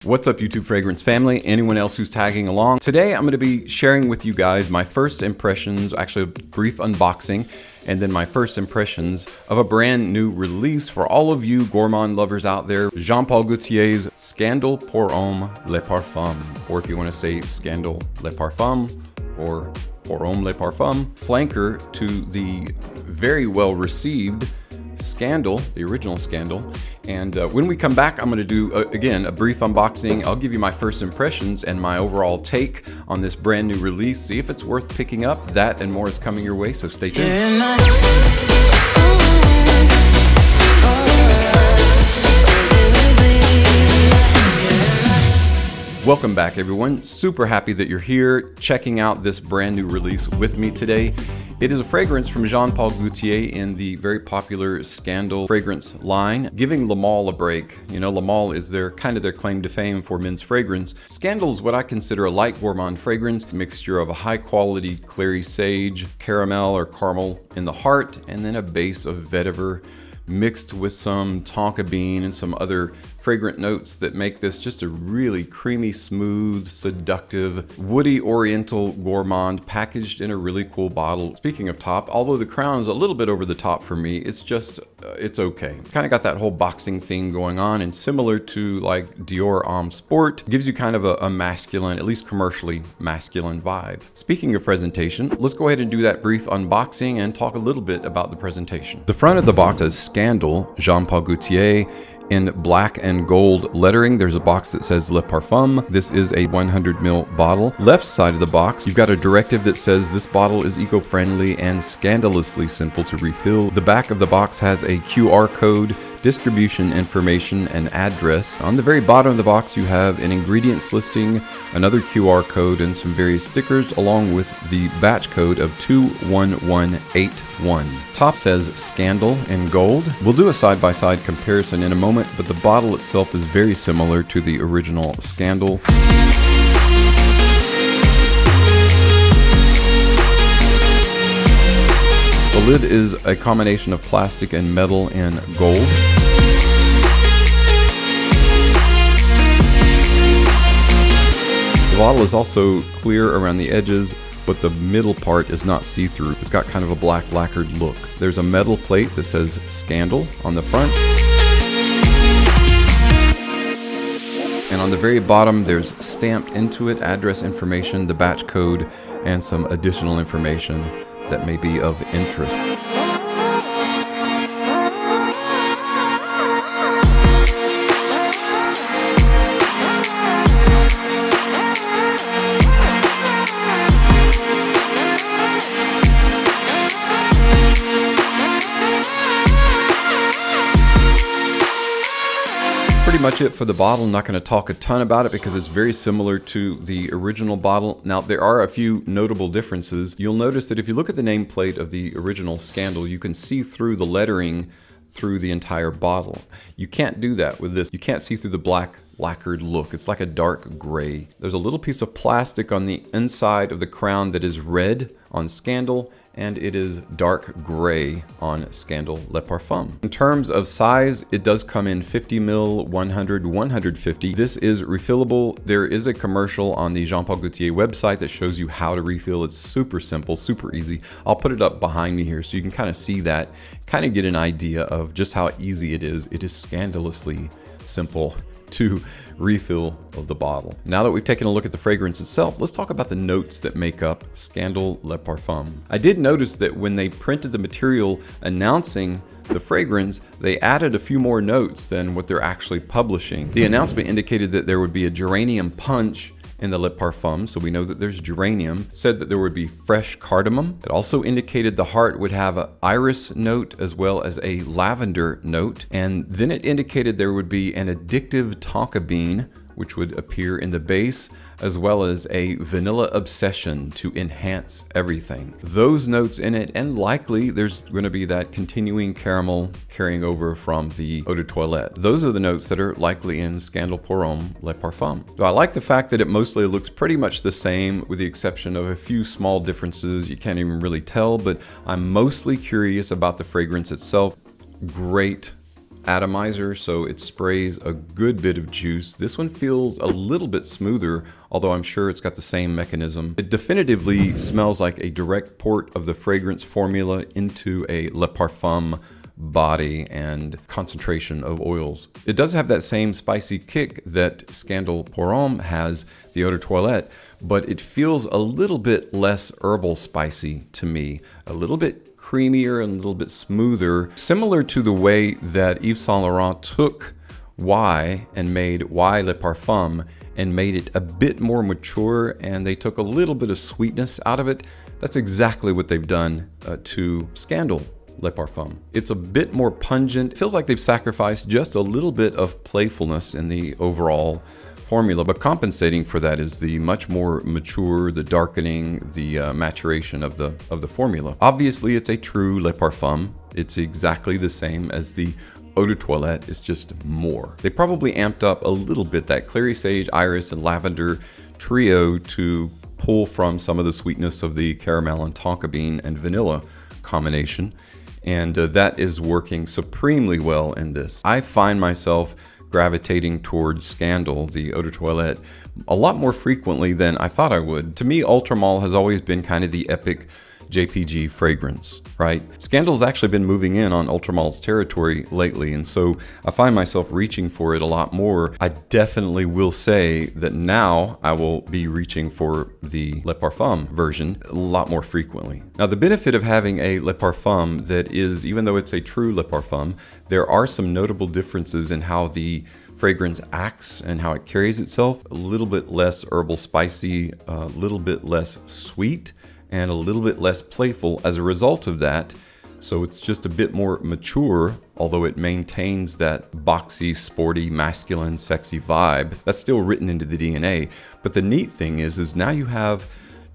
What's up, YouTube fragrance family, anyone else who's tagging along? Today I'm going to be sharing with you guys my first impressions, actually a brief unboxing, and then my first impressions of a brand new release for all of you gourmand lovers out there, Jean-Paul Gaultier's Scandal pour Homme Le Parfum, or if you want to say Scandal Le Parfum or pour Homme Le Parfum, flanker to the very well received Scandal, the original Scandal. And when we come back, I'm going to do, again, a brief unboxing. I'll give you my first impressions and my overall take on this brand new release. See if it's worth picking up. That and more is coming your way, so stay tuned. Welcome back, everyone. Super happy that you're here checking out this brand new release with me today. It is a fragrance from Jean-Paul Gaultier in the very popular Scandal fragrance line, giving Le Male a break. You know, Le Male is their claim to fame for men's fragrance. Scandal is what I consider a light gourmand fragrance, a mixture of a high-quality clary sage, caramel or caramel in the heart, and then a base of vetiver mixed with some tonka bean and some other fragrant notes that make this just a really creamy, smooth, seductive, woody oriental gourmand packaged in a really cool bottle. Speaking of top, although the crown is a little bit over the top for me, it's just, it's okay. Kind of got that whole boxing theme going on, and similar to like Dior Homme Sport, gives you kind of a masculine, at least commercially masculine vibe. Speaking of presentation, let's go ahead and do that brief unboxing and talk a little bit about the presentation. The front of the box says Scandal, Jean-Paul Gaultier, in black and gold lettering. There's a box that says Le Parfum. This is a 100 ml bottle. Left side of the box, you've got a directive that says this bottle is eco-friendly and scandalously simple to refill. The back of the box has a QR code, distribution information, and address. On the very bottom of the box, you have an ingredients listing, another QR code, and some various stickers, along with the batch code of 21181. Top says Scandal in gold. We'll do a side-by-side comparison in a moment, but the bottle itself is very similar to the original Scandal. The lid is a combination of plastic and metal in gold. The bottle is also clear around the edges, but the middle part is not see-through. It's got kind of a black lacquered look. There's a metal plate that says Scandal on the front. And on the very bottom, there's stamped into it address information, the batch code, and some additional information that may be of interest. Pretty much it for the bottle. I'm not going to talk a ton about it because it's very similar to the original bottle. Now, there are a few notable differences. You'll notice that if you look at the nameplate of the original Scandal, you can see through the lettering through the entire bottle. You can't do that with this. You can't see through the black lacquered look. It's like a dark gray. There's a little piece of plastic on the inside of the crown that is red on Scandal, and it is dark gray on Scandal Le Parfum. In terms of size, it does come in 50 ml, 100, 150. This is refillable. There is a commercial on the Jean-Paul Gaultier website that shows you how to refill. It's super simple, super easy. I'll put it up behind me here so you can kind of see that, kind of get an idea of just how easy it is. It is scandalously simple to refill of the bottle. Now that we've taken a look at the fragrance itself, let's talk about the notes that make up Scandal Le Parfum. I did notice that when they printed the material announcing the fragrance, they added a few more notes than what they're actually publishing. The announcement indicated that there would be a geranium punch in the Le Parfum, so we know that there's geranium. It said that there would be fresh cardamom. It also indicated the heart would have an iris note as well as a lavender note. And then it indicated there would be an addictive tonka bean, which would appear in the base, as well as a vanilla obsession to enhance everything. Those notes in it, and likely there's going to be that continuing caramel carrying over from the eau de toilette. Those are the notes that are likely in Scandal pour Homme Le Parfum. So I like the fact that it mostly looks pretty much the same, with the exception of a few small differences you can't even really tell, but I'm mostly curious about the fragrance itself. Great atomizer, so it sprays a good bit of juice. This one feels a little bit smoother, although I'm sure it's got the same mechanism. It definitively smells like a direct port of the fragrance formula into a Le Parfum body and concentration of oils. It does have that same spicy kick that Scandal Pour Homme has, the Eau de Toilette, but it feels a little bit less herbal spicy to me, a little bit creamier and a little bit smoother, similar to the way that Yves Saint Laurent took Y and made Y Le Parfum and made it a bit more mature, and they took a little bit of sweetness out of it. That's exactly what they've done to Scandal Le Parfum. It's a bit more pungent. It feels like they've sacrificed just a little bit of playfulness in the overall formula, but compensating for that is the much more mature, the darkening, the maturation of the formula. Obviously, it's a true Le Parfum. It's exactly the same as the Eau de Toilette. It's just more. They probably amped up a little bit that clary sage, iris, and lavender trio to pull from some of the sweetness of the caramel and tonka bean and vanilla combination. And that is working supremely well in this. I find myself gravitating towards Scandal, the Eau de Toilette, a lot more frequently than I thought I would. To me, Ultramall has always been kind of the epic JPG fragrance, right? Scandal's actually been moving in on Ultramall's territory lately, and so I find myself reaching for it a lot more. I definitely will say that now I will be reaching for the Le Parfum version a lot more frequently. Now, the benefit of having a Le Parfum that is, even though it's a true Le Parfum, there are some notable differences in how the fragrance acts and how it carries itself. A little bit less herbal spicy, a little bit less sweet, and a little bit less playful as a result of that. So it's just a bit more mature, although it maintains that boxy, sporty, masculine, sexy vibe. That's still written into the DNA. But the neat thing is now you have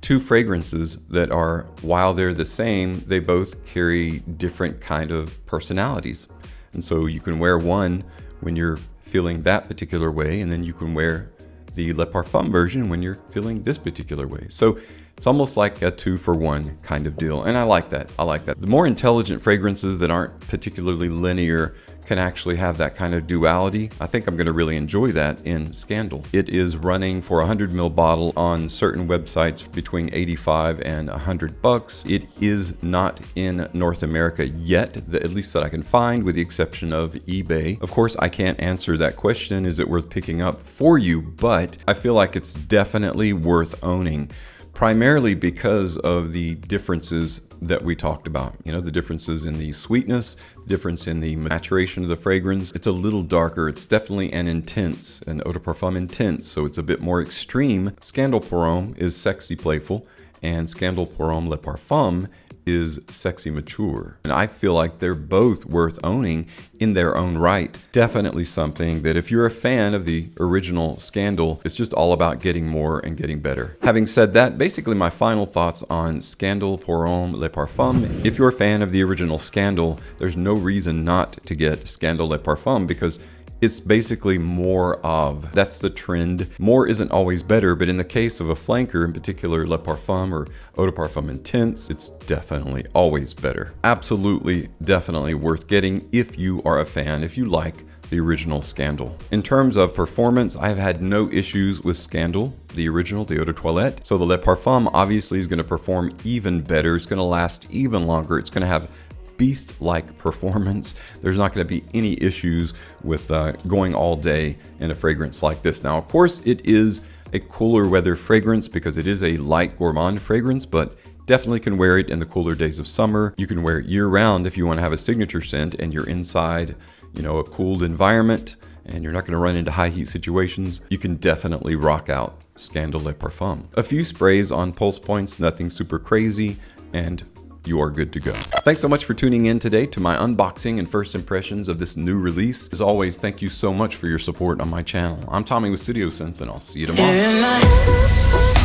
two fragrances that are, while they're the same, they both carry different kind of personalities. And so you can wear one when you're feeling that particular way, and then you can wear the Le Parfum version when you're feeling this particular way. So it's almost like a 2-for-1 kind of deal, and I like that. I like that. The more intelligent fragrances that aren't particularly linear can actually have that kind of duality. I think I'm going to really enjoy that in Scandal. It is running for a 100 ml bottle on certain websites between $85 and $100. It is not in North America yet, at least that I can find, with the exception of eBay. Of course, I can't answer that question, is it worth picking up for you, but I feel like it's definitely worth owning. Primarily because of the differences that we talked about. You know, the differences in the sweetness, the difference in the maturation of the fragrance. It's a little darker. It's definitely an Eau de Parfum intense, so it's a bit more extreme. Scandal Pour Homme is sexy playful, and Scandal Pour Homme Le Parfum is sexy mature. And I feel like they're both worth owning in their own right. Definitely something that if you're a fan of the original Scandal, it's just all about getting more and getting better. Having said that, basically my final thoughts on Scandal Pour Homme Le Parfum. If you're a fan of the original Scandal, there's no reason not to get Scandal Le Parfum because it's basically more of. That's the trend. More isn't always better, but in the case of a flanker, in particular Le Parfum or Eau de Parfum Intense, it's definitely always better. Absolutely, definitely worth getting if you are a fan, if you like the original Scandal. In terms of performance, I've had no issues with Scandal, the original, the Eau de Toilette. So the Le Parfum obviously is going to perform even better. It's going to last even longer. It's going to have beast-like performance. There's not going to be any issues with going all day in a fragrance like this. Now, of course, it is a cooler weather fragrance because it is a light gourmand fragrance, but definitely can wear it in the cooler days of summer. You can wear it year-round if you want to have a signature scent and you're inside, you know, a cooled environment and you're not going to run into high heat situations. You can definitely rock out Scandal Le Parfum. A few sprays on pulse points, nothing super crazy, and you are good to go. Thanks so much for tuning in today to my unboxing and first impressions of this new release. As always, thank you so much for your support on my channel. I'm Tommy with Studio Sense, and I'll see you tomorrow.